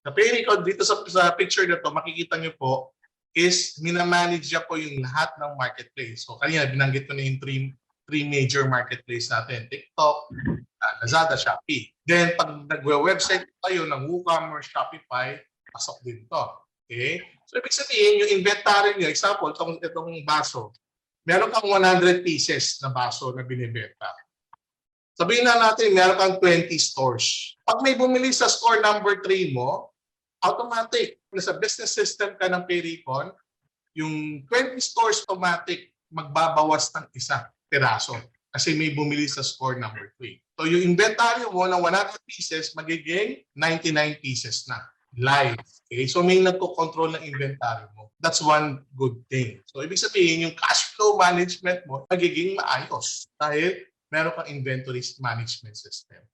Sa Payrecon, dito sa picture na to, makikita nyo po is minamanage niya po yung lahat ng marketplace. So kanina binanggit ko na yung three major marketplace natin. TikTok, Lazada, Shopee. Then pag nagwe-website kayo ng WooCommerce, Shopify, pasok din to. Okay? So ibig sabihin, yung inventory nyo, example, itong baso, meron kang 100 pieces na baso na binibenta. Sabihin na natin, meron kang 20 stores. Pag may bumili sa store number 3 mo, automatic, sa business system ka ng Payrecon, yung 20 stores automatic magbabawas ng isa piraso kasi may bumili sa store number 3. So yung inventory mo ng 100 pieces, magiging 99 pieces na live. Okay? So may nagko-control ng inventory mo. That's one good thing. So ibig sabihin, yung cash flow management mo magiging maayos dahil meron kang inventory management system.